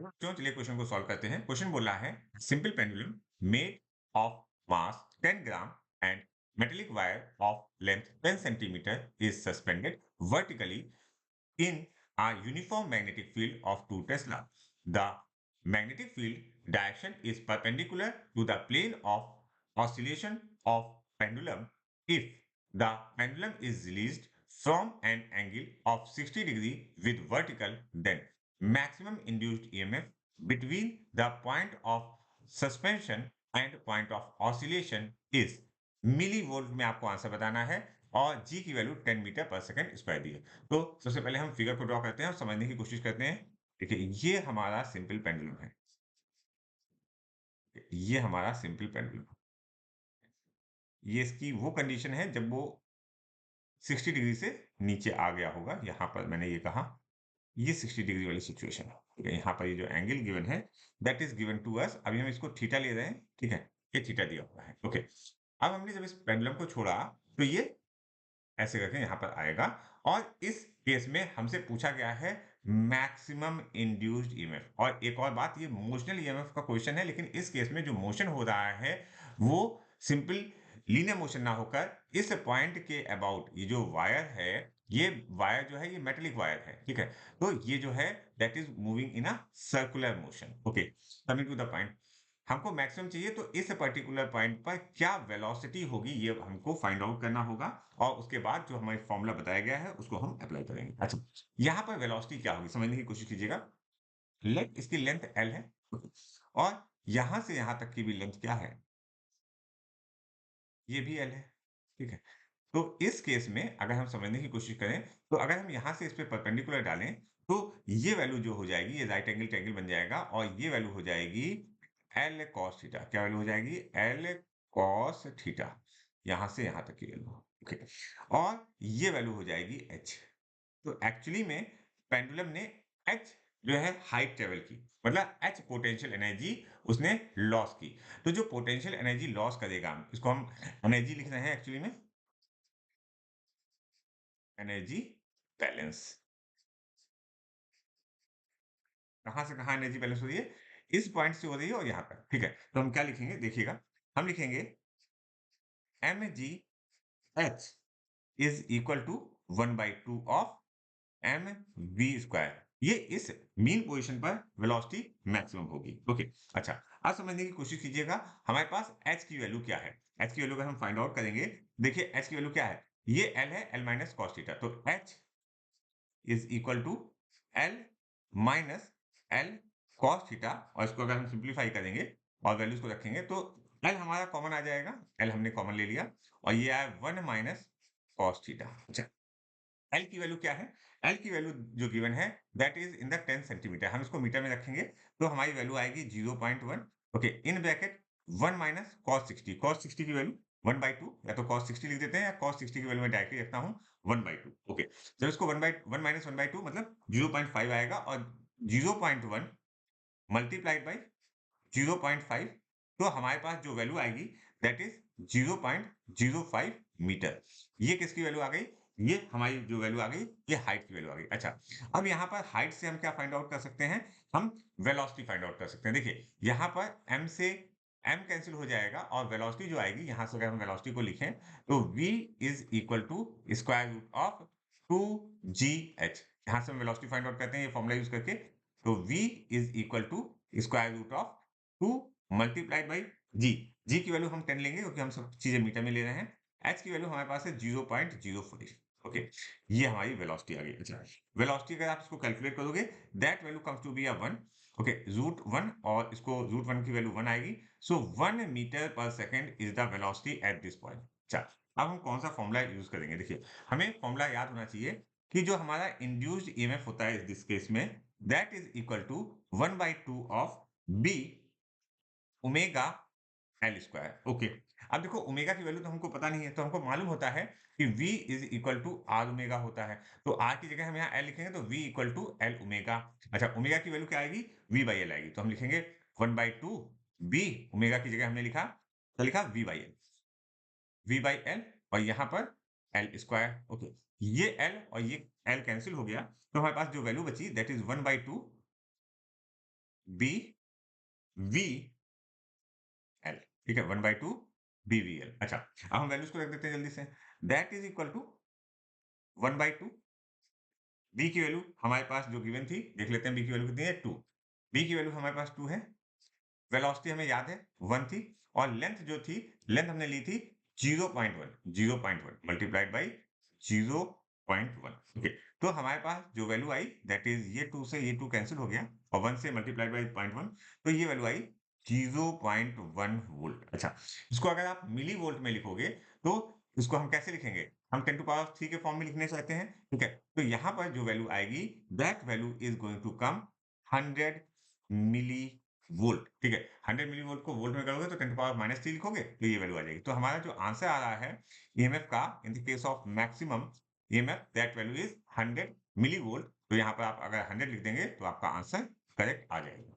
तो चलिए क्वेश्चन को सॉल्व करते हैं। क्वेश्चन बोल रहा है simple pendulum made of mass 10 gram and metallic wire of length 10 centimetre is suspended vertically in a uniform magnetic field of 2 Tesla. The magnetic field direction is perpendicular to the plane of oscillation of pendulum if the pendulum is released from an angle of 60 degree with vertical, then maximum induced EMF between the point of suspension and point of oscillation is milli volt में आपको answer बताना है और जी की value 10 metre per second square दी है। तो सबसे पहले हम फिगर को ड्रॉ करते हैं और समझने की कोशिश करते हैं। देखिए ये हमारा सिंपल पेंडुलम है। ये हमारा सिंपल पेंडुलम। ये इसकी वो कंडीशन है जब वो 60 डिग्री से नीचे आ गया होगा। यहाँ पर मैंने ये कहा ये 60 डिग्री वाली सिचुएशन है। ठीक है, यहाँ पर ये जो एंगल गिवन है that is given to us. अभी हम इसको थीटा ले रहे हैं। ठीक है, ये थीटा दिया हुआ है। ओके, अब हमने जब इस पेंडुलम को छोड़ा तो ये ऐसे करके यहाँ पर आएगा और इस केस में हमसे पूछा गया है मैक्सिमम इंड्यूस्ड ईएमएफ। और एक और बात, ये मोशनल ईएमएफ का क्वेश्चन है, लेकिन इस केस में जो मोशन हो रहा है वो सिंपल लीनियर मोशन ना होकर इस पॉइंट के अबाउट ये जो वायर है, ये वायर जो है ये मेटेलिक वायर है। ठीक है, तो ये जो है that is moving in a circular motion. Okay, coming to the point, हमको मैक्सिमम चाहिए तो इस पर्टिकुलर पॉइंट पर क्या वेलोसिटी होगी ये हमको फाइंड आउट करना होगा और उसके बाद जो हमारी फॉर्मूला बताया गया है उसको हम अप्लाई करेंगे। अच्छा, यहाँ पर वेलोसिटी क्या होगी समझने की कोशिश कीजिएगा। लेंथ, इसकी लेंथ एल है और यहां से यहां तक की भी लेंथ क्या है, ये भी एल है। ठीक है, तो इस केस में अगर हम समझने की कोशिश करें तो अगर हम यहां से इस पे परपेंडिकुलर डालें तो ये वैल्यू जो हो जाएगी, ये राइट एंगल ट्रायंगल बन जाएगा और ये वैल्यू हो जाएगी एल कॉस थीटा। क्या वैल्यू हो जाएगी? L cos theta. यहां से यहां तक की वैल्यू। ओके, और ये वैल्यू हो जाएगी एच। तो एक्चुअली में पेंडुलम ने एच जो है हाइट ट्रेवल की, मतलब एच पोटेंशियल एनर्जी उसने लॉस की। तो जो पोटेंशियल एनर्जी लॉस करेगा, इसको हम एनर्जी लिख रहे हैं एक्चुअली में एनर्जी बैलेंस। कहां से कहां एनर्जी बैलेंस हो रही है? इस पॉइंट से हो रही है और यहां तक। ठीक है, तो हम क्या लिखेंगे देखिएगा, हम लिखेंगे M G H is equal to 1/2 of M V square. ये इस मीन पोजीशन पर वेलोसिटी मैक्सिमम होगी। ओके, अच्छा, अब समझने की कोशिश कीजिएगा हमारे पास एच की वैल्यू क्या है। एच की वैल्यू अगर हम फाइंड आउट करेंगे, देखिए एच की वैल्यू क्या है, ये एल है, एल माइनस कॉस थीटा। तो H is equal to L minus L cos theta, और इसको अगर हम सिंप्लीफाई करेंगे और वैल्यूज को रखेंगे तो एल हमारा कॉमन आ जाएगा, एल हमने कॉमन ले लिया और ये आया 1 माइनस कॉस थीटा। अच्छा, एल की वैल्यू क्या है? एल की वैल्यू जो गिवन है that is in the 10 centimetre. हम इसको मीटर में रखेंगे तो हमारी वैल्यू आएगी 0.1। Okay, in bracket 1 minus cos 60। Cos 60 की वैल्यू 1/2, या तो cos 60 लिख देते हैं या cos 60 की वैल्यू मैं डायरेक्टली रखता हूँ 1/2। ओके, जब इसको 1 माइनस 1/2 मतलब 0.5 आएगा और 0.1 मल्टीप्लाइड बाई 0.5, तो हमारे पास जो वैल्यू आएगी दैट इज 0.05 मीटर। ये किसकी वैल्यू आ गई? ये हमारी जो वैल्यू आ गई ये हाइट की वैल्यू आ गई। अच्छा, अब यहाँ पर हाइट से हम क्या फाइंड आउट कर सकते हैं? हम वेलोसिटी फाइंड आउट कर सकते हैं। देखिए यहाँ पर m से m कैंसिल हो जाएगा और वेलोसिटी जो आएगी, यहाँ से अगर हम वेलोसिटी को लिखें तो v is equal to square root of 2gh। यहाँ से हम वेलोसिटी फाइंड आउट करते हैं ये फॉर्मूला यूज करके। तो v is equal to square root of 2 multiplied by जी। जी की वैल्यू हम 10 लेंगे क्योंकि हम सब चीजें मीटर में ले रहे हैं। एच की वैल्यू हमारे पास है 0.04। ओके, ये हमारी वेलोसिटी आ गई। अच्छा, वेलोसिटी अगर आप इसको कैलकुलेट करोगे that value comes to be a 1। Okay, root 1, और इसको रूट 1 की वैल्यू 1 आएगी। So 1 metre per second is the velocity at this point. अच्छा, अब हम कौन सा फॉर्मूला यूज करेंगे? देखिए हमें फॉर्मूला याद होना चाहिए कि जो हमारा इंड्यूस्ड ईएमएफ होता है दिस केस में that is equal to 1/2 of B omega L square. Okay, अब देखो ओमेगा की वैल्यू तो हमको पता नहीं है, तो हमको मालूम होता है कि v is equal to R omega होता है। तो आर की जगह हम यहाँ एल लिखेंगे तो v equal to L omega. अच्छा, ओमेगा की वैल्यू क्या आएगी? v बाई एल आएगी। तो हम लिखेंगे 1/2 b, ओमेगा की जगह हमने लिखा, तो लिखा v बाई एल और यहाँ पर एल स्क्वायर। ओके, ये एल और ये एल कैंसिल हो गया तो हमारे पास जो वैल्यू बची that is 1/2 B V L, ठीक है, 1/2 BVL। अच्छा, अब हम वैल्यूज को रख देते हैं जल्दी से। That is equal to 1/2 B की वैल्यू हमारे पास जो गिवन थी, देख लेते हैं बी की वैल्यू कितनी है, 2। बी की वैल्यू हमारे पास 2 है, वेलोसिटी हमें याद है 1 थी, और लेंथ जो थी, लेंथ हमने ली थी 0.1 मल्टीप्लाइड बाई 0.1। ओके, तो हमारे पास जो वैल्यू आई दैट इज ये 2 से ये 2 कैंसिल हो गया, और 1 से मल्टीप्लाइड बाई 0.1, तो ये वैल्यू आई 0.1 वोल्ट। अच्छा, इसको अगर आप मिली वोल्ट में लिखोगे तो इसको हम कैसे लिखेंगे, हम 10 टू पावर 3 के फॉर्म में लिखने चाहते हैं, ठीक है, तो यहाँ पर जो वैल्यू आएगी that value is going to come 100 millivolt, ठीक है। 100 मिली वोल्ट को वोल्ट में करोगे तो 10 टू पावर -3 लिखोगे तो ये वैल्यू आ जाएगी। तो हमारा जो आंसर आ रहा है ईएमएफ का in the case of maximum EMF that value is 100 millivolt. तो यहाँ पर आप अगर 100 लिख देंगे तो आपका आंसर करेक्ट आ जाएगा।